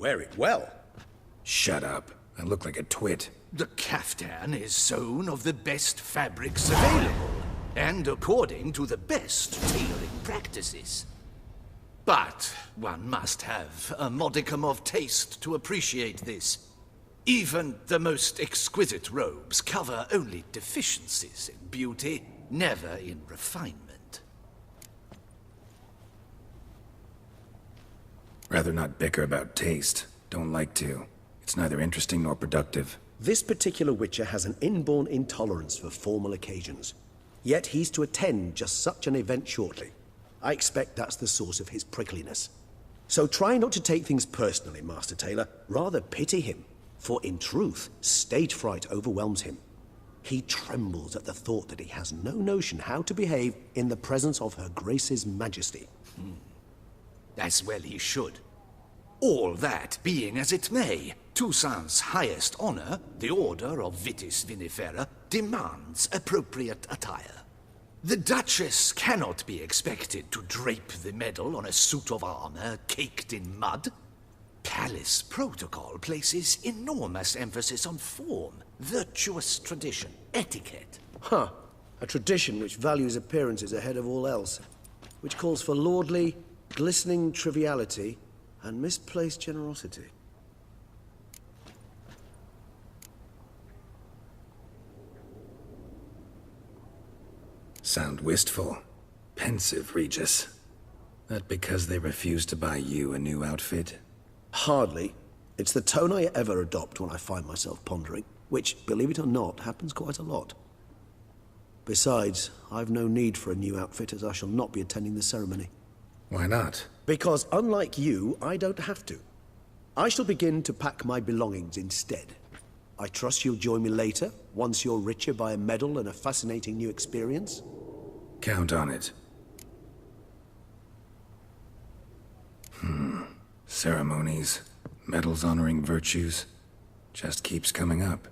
wear it well. Shut up. I look like a twit. The caftan is sewn of the best fabrics available, and according to the best tailoring practices. But one must have a modicum of taste to appreciate this. Even the most exquisite robes cover only deficiencies in beauty, never in refinement. Rather not bicker about taste. Don't like to. It's neither interesting nor productive. This particular Witcher has an inborn intolerance for formal occasions. Yet he's to attend just such an event shortly. I expect that's the source of his prickliness. So try not to take things personally, Master Taylor. Rather pity him. For in truth, stage fright overwhelms him. He trembles at the thought that he has no notion how to behave in the presence of Her Grace's Majesty. As well he should. All that being as it may, Toussaint's highest honor, the Order of Vitis Vinifera, demands appropriate attire. The Duchess cannot be expected to drape the medal on a suit of armor caked in mud. Palace protocol places enormous emphasis on form, virtuous tradition, etiquette. Huh. A tradition which values appearances ahead of all else. Which calls for lordly, glistening triviality and misplaced generosity. Sound wistful. Pensive, Regis. That because they refused to buy you a new outfit? Hardly. It's the tone I ever adopt when I find myself pondering, which, believe it or not, happens quite a lot. Besides, I've no need for a new outfit as I shall not be attending the ceremony. Why not? Because unlike you, I don't have to. I shall begin to pack my belongings instead. I trust you'll join me later, once you're richer by a medal and a fascinating new experience? Count on it. Ceremonies, medals honoring virtues, just keeps coming up.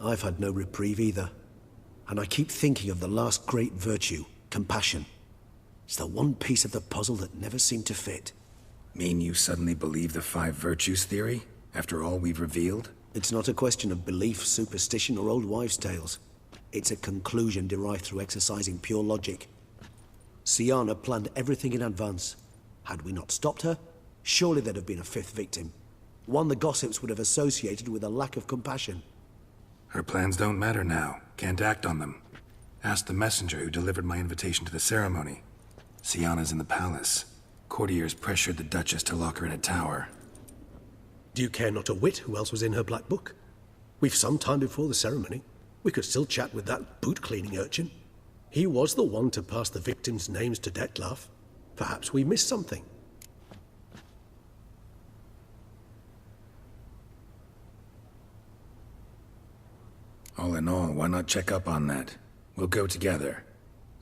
I've had no reprieve either. And I keep thinking of the last great virtue, compassion. It's the one piece of the puzzle that never seemed to fit. Mean you suddenly believe the 5 virtues theory, after all we've revealed? It's not a question of belief, superstition, or old wives' tales. It's a conclusion derived through exercising pure logic. Syanna planned everything in advance. Had we not stopped her, surely there'd have been a 5th victim. One the gossips would have associated with a lack of compassion. Her plans don't matter now. Can't act on them. Ask the messenger who delivered my invitation to the ceremony. Syanna's in the palace. Courtiers pressured the Duchess to lock her in a tower. Do you care not a whit who else was in her black book? We've some time before the ceremony. We could still chat with that boot-cleaning urchin. He was the one to pass the victims' names to Dettlaff. Perhaps we missed something. All in all, why not check up on that? We'll go together,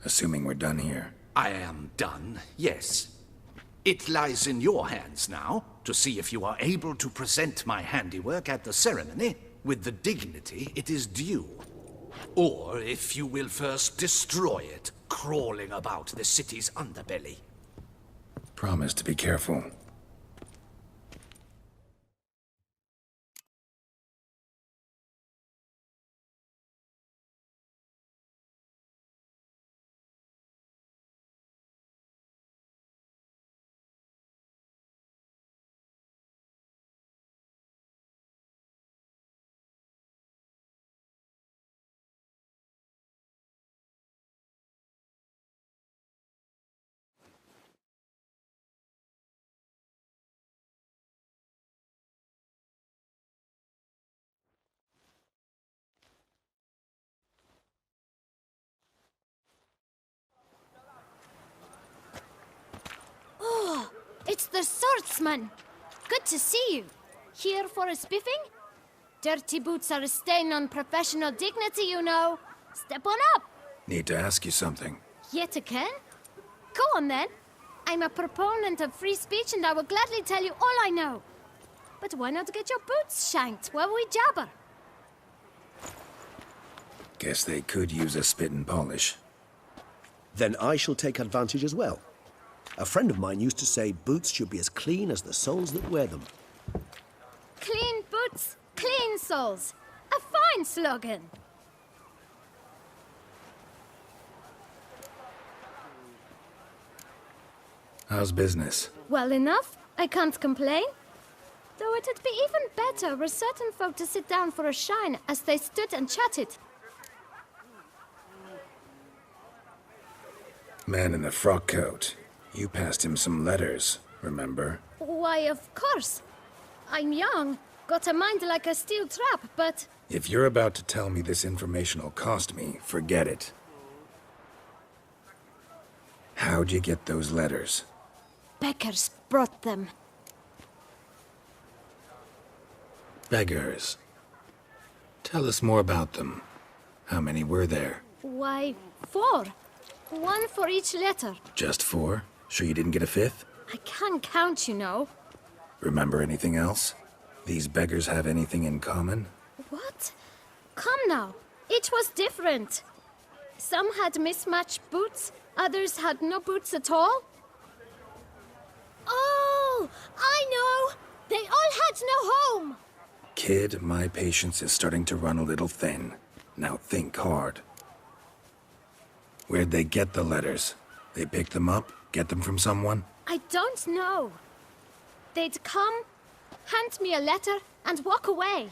assuming we're done here. I am done, yes. It lies in your hands now to see if you are able to present my handiwork at the ceremony with the dignity it is due. Or if you will first destroy it, crawling about the city's underbelly. Promise to be careful. It's the swordsman! Good to see you. Here for a spiffing? Dirty boots are a stain on professional dignity, you know. Step on up. Need to ask you something. Yet again? Go on then. I'm a proponent of free speech and I will gladly tell you all I know. But why not get your boots shanked while we jabber? Guess they could use a spit and polish. Then I shall take advantage as well. A friend of mine used to say boots should be as clean as the soles that wear them. Clean boots, clean soles. A fine slogan. How's business? Well enough. I can't complain. Though it'd be even better were certain folk to sit down for a shine as they stood and chatted. Man in the frock coat. You passed him some letters, remember? Why, of course. I'm young, got a mind like a steel trap, but... If you're about to tell me this information'll cost me, forget it. How'd you get those letters? Beggars brought them. Beggars. Tell us more about them. How many were there? Why, 4. 1 for each letter. Just 4? Sure you didn't get a 5th? I can't count, you know. Remember anything else? These beggars have anything in common? What? Come now. Each was different. Some had mismatched boots, others had no boots at all. Oh, I know! They all had no home! Kid, my patience is starting to run a little thin. Now think hard. Where'd they get the letters? They pick them up? Get them from someone? I don't know. They'd come, hand me a letter, and walk away.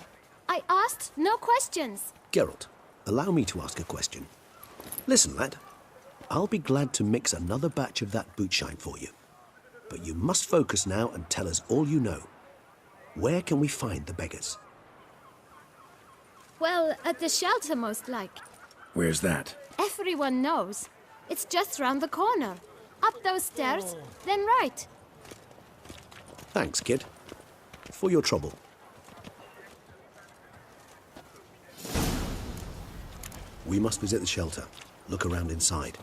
I asked no questions. Geralt, allow me to ask a question. Listen, lad. I'll be glad to mix another batch of that bootshine for you. But you must focus now and tell us all you know. Where can we find the beggars? Well, at the shelter, most like. Where's that? Everyone knows. It's just round the corner. Up those stairs, then right. Thanks, kid. For your trouble. We must visit the shelter. Look around inside.